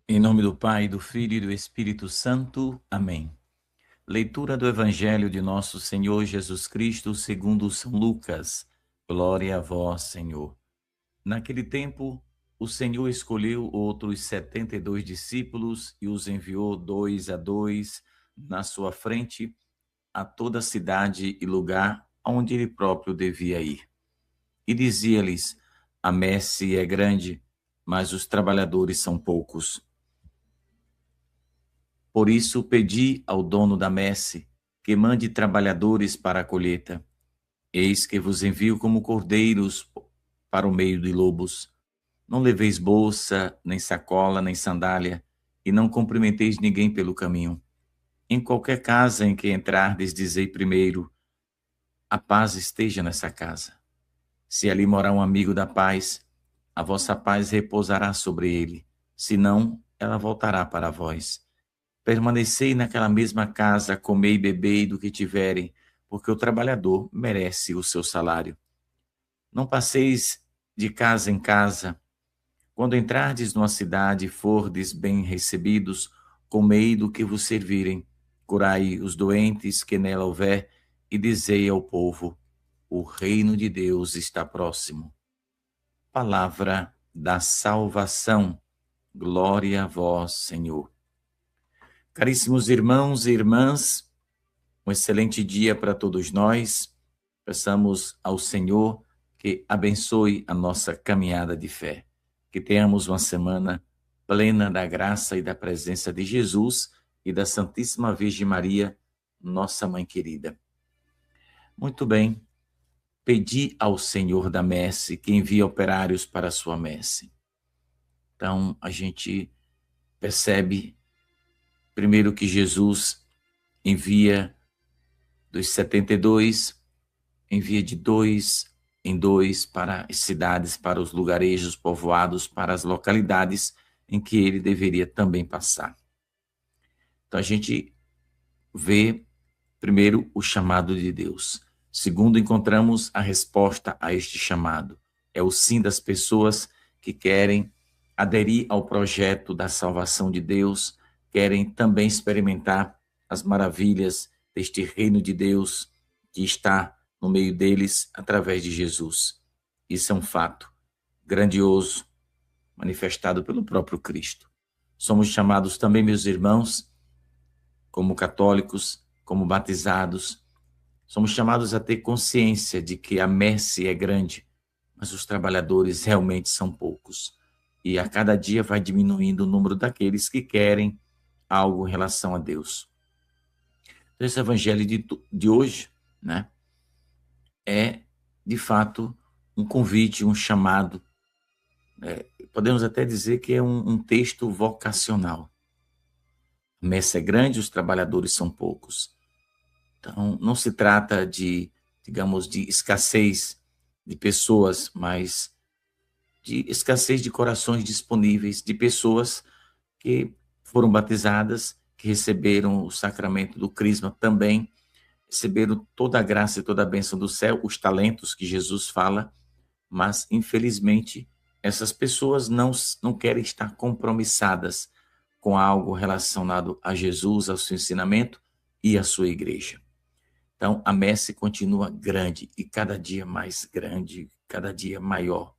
Em nome do Pai, do Filho e do Espírito Santo. Amém. Leitura do Evangelho de nosso Senhor Jesus Cristo segundo São Lucas. Glória a vós, Senhor. Naquele tempo, o Senhor escolheu outros 72 discípulos e os enviou dois a dois na sua frente a toda cidade e lugar onde ele próprio devia ir. E dizia-lhes: a messe é grande, mas os trabalhadores são poucos. Por isso pedi ao dono da messe que mande trabalhadores para a colheita. Eis que vos envio como cordeiros para o meio de lobos. Não leveis bolsa, nem sacola, nem sandália, e não cumprimenteis ninguém pelo caminho. Em qualquer casa em que entrardes, dizei primeiro: a paz esteja nessa casa. Se ali morar um amigo da paz, a vossa paz repousará sobre ele. Se não, ela voltará para vós. Permanecei naquela mesma casa, comei e bebei do que tiverem, porque o trabalhador merece o seu salário. Não passeis de casa em casa. Quando entrardes numa cidade e fordes bem recebidos, comei do que vos servirem, curai os doentes que nela houver, e dizei ao povo: o reino de Deus está próximo. Palavra da salvação. Glória a vós, Senhor. Caríssimos irmãos e irmãs, um excelente dia para todos nós. Peçamos ao Senhor que abençoe a nossa caminhada de fé. Que tenhamos uma semana plena da graça e da presença de Jesus e da Santíssima Virgem Maria, nossa mãe querida. Muito bem, pedi ao Senhor da messe que envie operários para a sua messe. Então, a gente percebe, primeiro, que Jesus envia dos 72, envia de dois em dois para as cidades, para os lugarejos povoados, para as localidades em que ele deveria também passar. Então a gente vê, primeiro, o chamado de Deus. Segundo, encontramos a resposta a este chamado. É o sim das pessoas que querem aderir ao projeto da salvação de Deus, querem também experimentar as maravilhas deste reino de Deus que está no meio deles através de Jesus. Isso é um fato grandioso, manifestado pelo próprio Cristo. Somos chamados também, meus irmãos, como católicos, como batizados, somos chamados a ter consciência de que a messe é grande, mas os trabalhadores realmente são poucos. E a cada dia vai diminuindo o número daqueles que querem algo em relação a Deus. Então, esse evangelho de hoje, né, é, de fato, um convite, um chamado. Podemos até dizer que é um texto vocacional. A messe é grande, os trabalhadores são poucos. Então, não se trata de, digamos, de escassez de pessoas, mas de escassez de corações disponíveis, de pessoas que foram batizadas, que receberam o sacramento do crisma também, receberam toda a graça e toda a bênção do céu, os talentos que Jesus fala, mas, infelizmente, essas pessoas não querem estar compromissadas com algo relacionado a Jesus, ao seu ensinamento e à sua igreja. Então, a messe continua grande e cada dia mais grande, cada dia maior.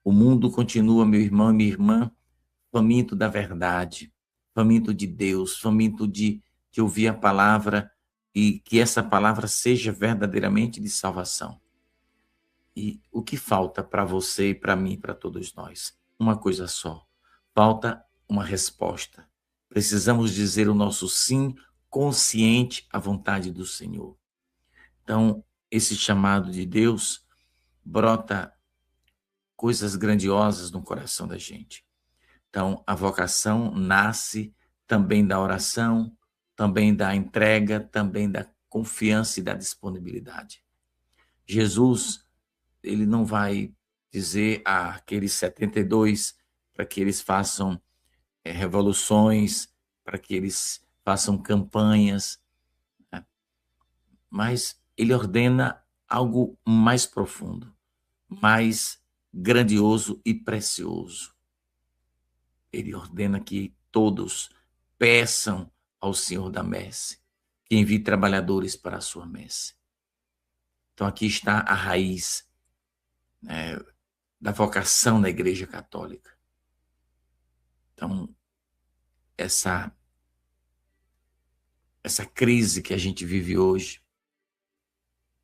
O mundo continua, meu irmão e minha irmã, faminto da verdade, faminto de Deus, faminto de ouvir a palavra e que essa palavra seja verdadeiramente de salvação. E o que falta para você e para mim, para todos nós? Uma coisa só. Falta uma resposta. Precisamos dizer o nosso sim consciente à vontade do Senhor. Então, esse chamado de Deus brota coisas grandiosas no coração da gente. Então, a vocação nasce também da oração, também da entrega, também da confiança e da disponibilidade. Jesus, ele não vai dizer àqueles 72 para que eles façam revoluções, para que eles façam campanhas, né? Mas ele ordena algo mais profundo, mais grandioso e precioso. ele ordena que todos peçam ao Senhor da messe que envie trabalhadores para a sua messe. Então aqui está a raiz, né, da vocação da Igreja Católica. Então, essa crise que a gente vive hoje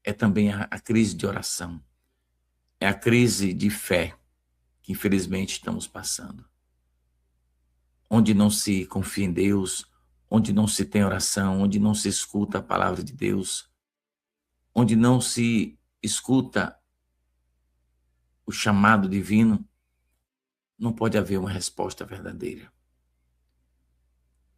é também a crise de oração. É a crise de fé que infelizmente estamos passando. Onde não se confia em Deus, onde não se tem oração, onde não se escuta a palavra de Deus, onde não se escuta o chamado divino, não pode haver uma resposta verdadeira.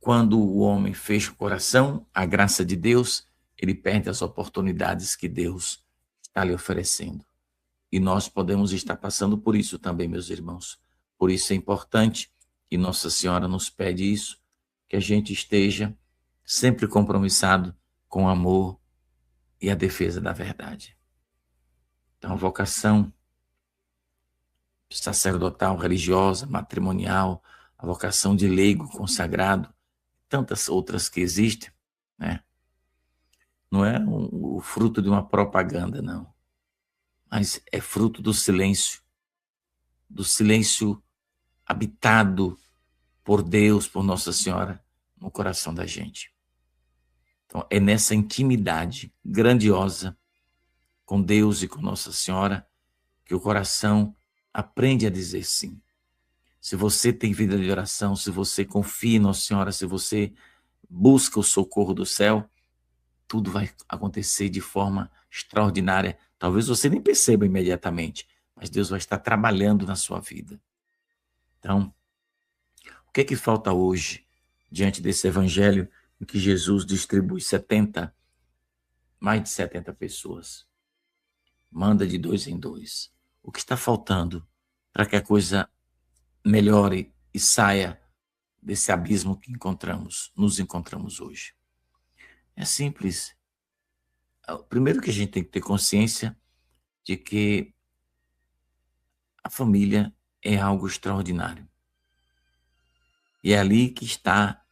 Quando o homem fecha o coração à graça de Deus, ele perde as oportunidades que Deus está lhe oferecendo. E nós podemos estar passando por isso também, meus irmãos. Por isso é importante, e Nossa Senhora nos pede isso, que a gente esteja sempre compromissado com o amor e a defesa da verdade. Então, a vocação sacerdotal, religiosa, matrimonial, a vocação de leigo consagrado, tantas outras que existem, né? Não é o fruto de uma propaganda, não. Mas é fruto do silêncio habitado por Deus, por Nossa Senhora, no coração da gente. Então, é nessa intimidade grandiosa com Deus e com Nossa Senhora que o coração aprende a dizer sim. Se você tem vida de oração, se você confia em Nossa Senhora, se você busca o socorro do céu, tudo vai acontecer de forma extraordinária. Talvez você nem perceba imediatamente, mas Deus vai estar trabalhando na sua vida. Então, o que é que falta hoje, diante desse evangelho em que Jesus distribui mais de 70 pessoas? Manda de 2 em 2. O que está faltando para que a coisa melhore e saia desse abismo que nos encontramos hoje? É simples. Primeiro que a gente tem que ter consciência de que a família é algo extraordinário. E é ali que está,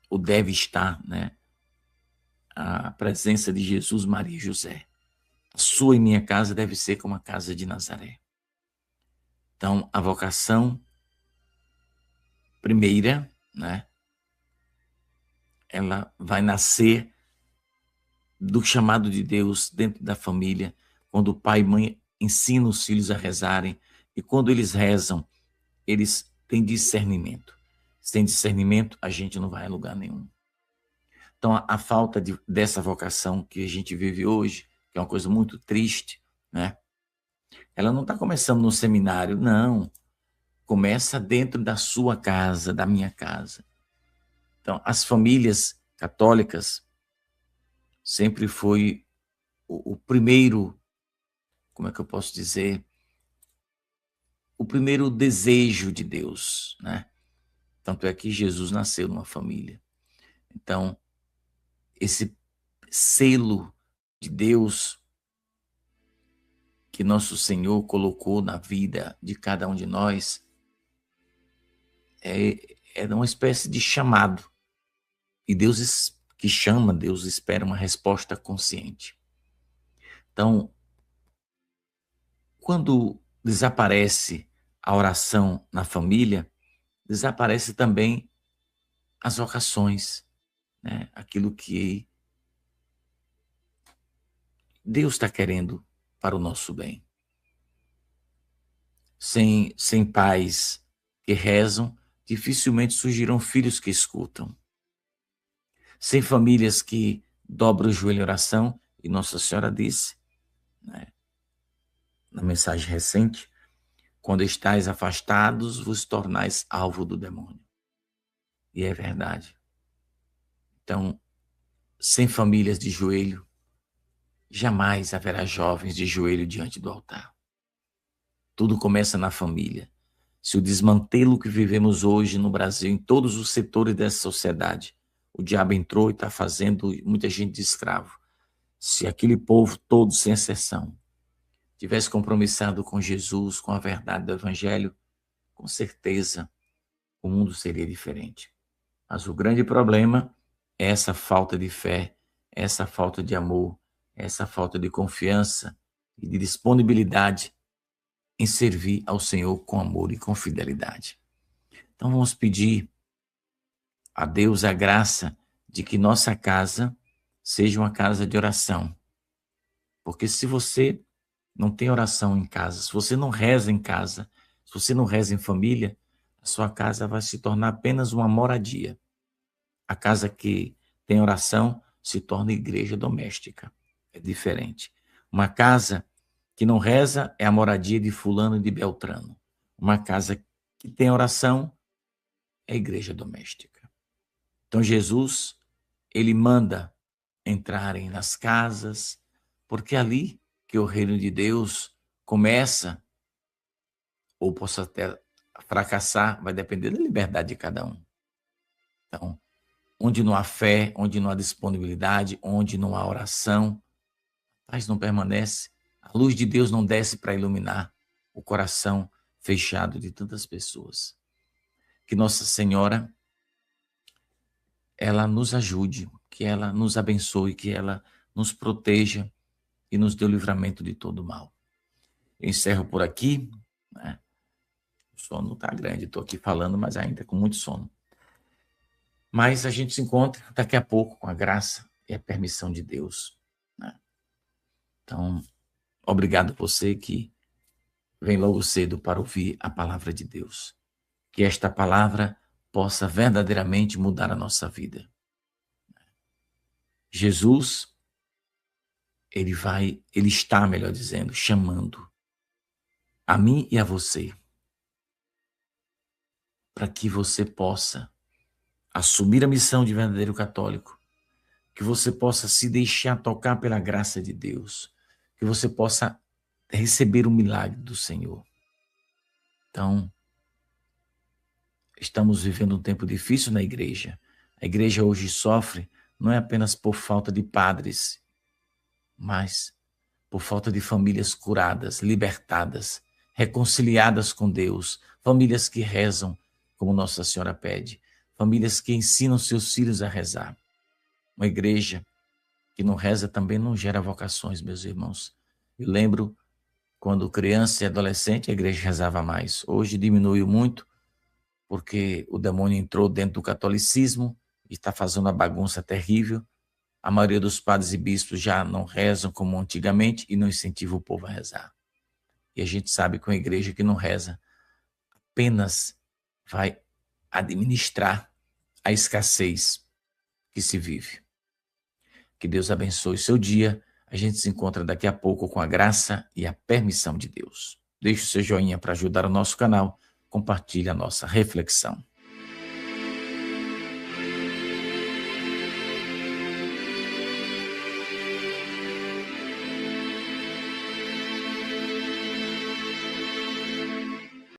ou deve estar, né, a presença de Jesus, Maria e José. A sua e minha casa deve ser como a casa de Nazaré. Então, a vocação primeira, né, ela vai nascer do chamado de Deus dentro da família, quando o pai e mãe ensinam os filhos a rezarem, e quando eles rezam, eles têm discernimento. Sem discernimento, a gente não vai a lugar nenhum. Então, a falta dessa vocação que a gente vive hoje, que é uma coisa muito triste, né? Ela não está começando no seminário, não. Começa dentro da sua casa, da minha casa. Então, as famílias católicas sempre foi o primeiro, como é que eu posso dizer? O primeiro desejo de Deus, né? Tanto é que Jesus nasceu numa família. Então, esse selo de Deus que nosso Senhor colocou na vida de cada um de nós é uma espécie de chamado. E Deus que chama, Deus espera uma resposta consciente. Então, quando desaparece a oração na família, desaparece também as vocações, né? Aquilo que Deus está querendo para o nosso bem. Sem pais que rezam, dificilmente surgirão filhos que escutam. Sem famílias que dobram o joelho em oração, e Nossa Senhora disse, né, na mensagem recente, quando estáis afastados, vos tornais alvo do demônio. E é verdade. Então, sem famílias de joelho, jamais haverá jovens de joelho diante do altar. Tudo começa na família. Se o desmantelo que vivemos hoje no Brasil, em todos os setores dessa sociedade, o diabo entrou e está fazendo muita gente de escravo. Se aquele povo todo, sem exceção, tivesse compromissado com Jesus, com a verdade do Evangelho, com certeza o mundo seria diferente. Mas o grande problema é essa falta de fé, essa falta de amor, essa falta de confiança e de disponibilidade em servir ao Senhor com amor e com fidelidade. Então vamos pedir a Deus a graça de que nossa casa seja uma casa de oração. Porque se você não tem oração em casa, se você não reza em casa, se você não reza em família, a sua casa vai se tornar apenas uma moradia. A casa que tem oração se torna igreja doméstica. É diferente. Uma casa que não reza é a moradia de fulano e de Beltrano. Uma casa que tem oração é igreja doméstica. Então Jesus, ele manda entrarem nas casas, porque é ali que o reino de Deus começa, ou possa até fracassar, vai depender da liberdade de cada um. Então, onde não há fé, onde não há disponibilidade, onde não há oração, a paz não permanece, a luz de Deus não desce para iluminar o coração fechado de tantas pessoas. Que Nossa Senhora, ela nos ajude, que ela nos abençoe, que ela nos proteja e nos dê o livramento de todo mal. Eu encerro por aqui, né? O sono está grande, estou aqui falando, mas ainda com muito sono. Mas a gente se encontra daqui a pouco com a graça e a permissão de Deus, né? Então, obrigado a você que vem logo cedo para ouvir a palavra de Deus. Que esta palavra possa verdadeiramente mudar a nossa vida. Jesus, ele está, melhor dizendo, chamando a mim e a você, para que você possa assumir a missão de verdadeiro católico, que você possa se deixar tocar pela graça de Deus, que você possa receber o milagre do Senhor. Então, estamos vivendo um tempo difícil na igreja. A igreja hoje sofre não é apenas por falta de padres, mas por falta de famílias curadas, libertadas, reconciliadas com Deus, famílias que rezam como Nossa Senhora pede, famílias que ensinam seus filhos a rezar. Uma igreja que não reza também não gera vocações, meus irmãos. Eu lembro quando criança e adolescente a igreja rezava mais. Hoje diminuiu muito porque o demônio entrou dentro do catolicismo e está fazendo uma bagunça terrível. A maioria dos padres e bispos já não rezam como antigamente e não incentivam o povo a rezar. E a gente sabe que uma igreja que não reza apenas vai administrar a escassez que se vive. Que Deus abençoe seu dia. A gente se encontra daqui a pouco com a graça e a permissão de Deus. Deixe o seu joinha para ajudar o nosso canal. Compartilhe a nossa reflexão.